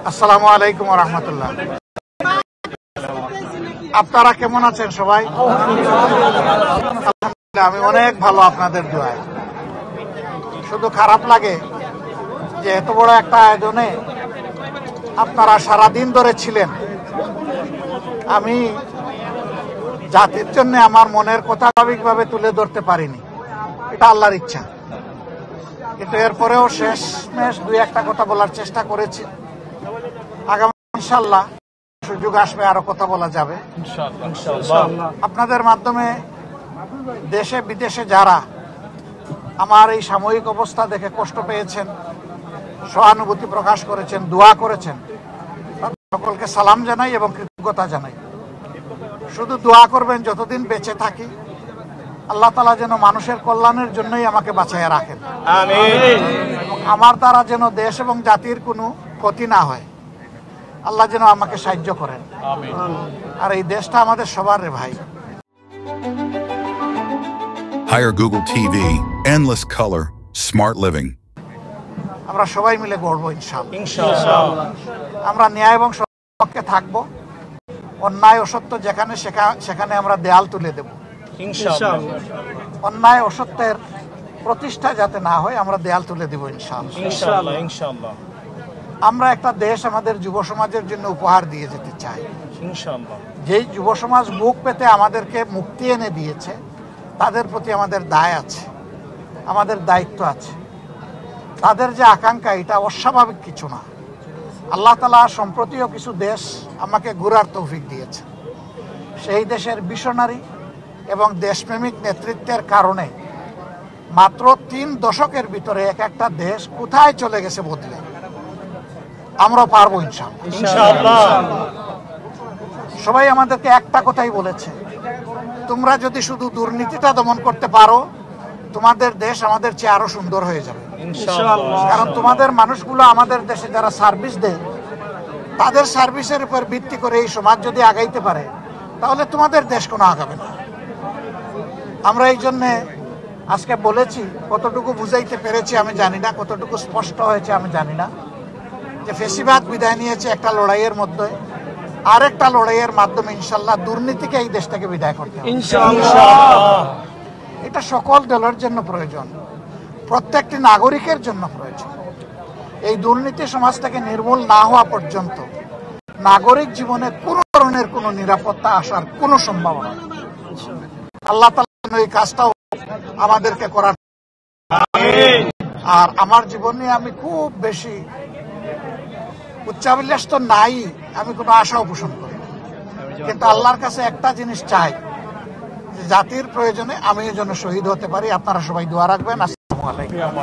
আসসালামু আলাইকুম ওয়া রাহমাতুল্লাহ। আপনারা কেমন আছেন সবাই? আলহামদুলিল্লাহ, আমি অনেক ভালো আপনাদের দোয়ায়। শুধু খারাপ লাগে যে এত বড় একটা আয়োজনে আপনারা সারাদিন ধরে ছিলেন। আমি জাতির জন্য আমার মনের কথা স্বাভাবিকভাবে তুলে ধরতে পারিনি, এটা আল্লাহর ইচ্ছা। কিন্তু এরপরেও শেষমেশ দুই একটা কথা বলার চেষ্টা করেছি। আগামী ইনশাআল্লাহ সুযোগ আসবে, আরো কথা বলা যাবে আপনাদের মাধ্যমে। দেশে বিদেশে যারা আমার এই সাময়িক অবস্থা দেখে কষ্ট পেয়েছেন, সহানুভূতি প্রকাশ করেছেন, দোয়া করেছেন, সকলকে সালাম জানাই এবং কৃতজ্ঞতা জানাই। শুধু দোয়া করবেন যতদিন বেঁচে থাকি আল্লাহ তাআলা যেন মানুষের কল্যাণের জন্যই আমাকে বাঁচাইয়া রাখেন, এবং আমার দ্বারা যেন দেশ এবং জাতির কোনো ক্ষতি না হয়, আল্লাহ যেন আমাকে সাহায্য করেন। আর এই দেশটা আমাদের সবার রে ভাই। Hire Google TV, endless color, smart living. আমরা সবাই মিলে গড়ব ইনশাআল্লাহ। আমরা ন্যায় এবং সত্যের পক্ষে থাকব। অন্যায় অসত্য যেখানে সেখানে আমরা দেয়াল তুলে দেব ইনশাআল্লাহ। অন্যায় অসত্যের প্রতিষ্ঠা যাতে না হয় আমরা দেয়াল তুলে দেব ইনশাআল্লাহ। আমরা একটা দেশ আমাদের যুব সমাজের জন্য উপহার দিয়ে যেতে চাই ইনশাআল্লাহ। যেই যুব সমাজ মুখ পেতে আমাদেরকে মুক্তি এনে দিয়েছে, তাদের প্রতি আমাদের দায় আছে, আমাদের দায়িত্ব আছে। তাদের যে আকাঙ্ক্ষা, এটা অস্বাভাবিক কিছু না। আল্লাহ তাআলা সম্প্রতিও কিছু দেশ আমাকে ঘোরার তৌফিক দিয়েছে। সেই দেশের মিশনারি এবং দেশপ্রেমিক নেতৃত্বের কারণে মাত্র 3 দশকের ভিতরে এক একটা দেশ কোথায় চলে গেছে বদলে। আমরা পারবো ইনশাআল্লাহ। সবাই আমাদেরকে একটা কথাই বলেছে, তোমরা যদি শুধু দুর্নীতিটা দমন করতে পারো তোমাদের দেশ আমাদের চেয়ে আরো সুন্দর হয়ে যাবে ইনশাআল্লাহ। কারণ তোমাদের মানুষগুলো আমাদের দেশে যারা সার্ভিস দেয়, তাদের সার্ভিসের উপর ভিত্তি করে এই সমাজ যদি আগাইতে পারে তাহলে তোমাদের দেশ কোনো আগাবে না। আমরা এই জন্যে আজকে বলেছি, কতটুকু বুঝাইতে পেরেছি আমি জানি না, কতটুকু স্পষ্ট হয়েছে আমি জানি না, যে ফেসিবাদ বিদায় নিয়েছে একটা লড়াইয়ের মধ্যে, আরেকটা লড়াইয়ের মাধ্যমে ইনশাআল্লাহ দুর্নীতিকে এই দেশ থেকে বিদায় করতে হবে ইনশাআল্লাহ। এটা সকল দলের জন্য প্রয়োজন, প্রত্যেকটি নাগরিকের জন্য প্রয়োজন। এই দুর্নীতি সমাজ থেকে নির্মূল না হওয়া পর্যন্ত নাগরিক জীবনে কোনো ধরনের কোনো নিরাপত্তা আসার কোনো সম্ভাবনা নেই। আল্লাহ তাআলা এই কাজটাও আমাদেরকে করার। আর আমার জীবন নিয়ে আমি খুব বেশি উচ্চাভিলাষ তো নাই, আমি কোনো আশাও পোষণ করি, কিন্তু আল্লাহর কাছে একটা জিনিস চাই, যে জাতির প্রয়োজনে আমি এই জন্য শহীদ হতে পারি। আপনারা সবাই দোয়া রাখবেন। আসসালামু আলাইকুম।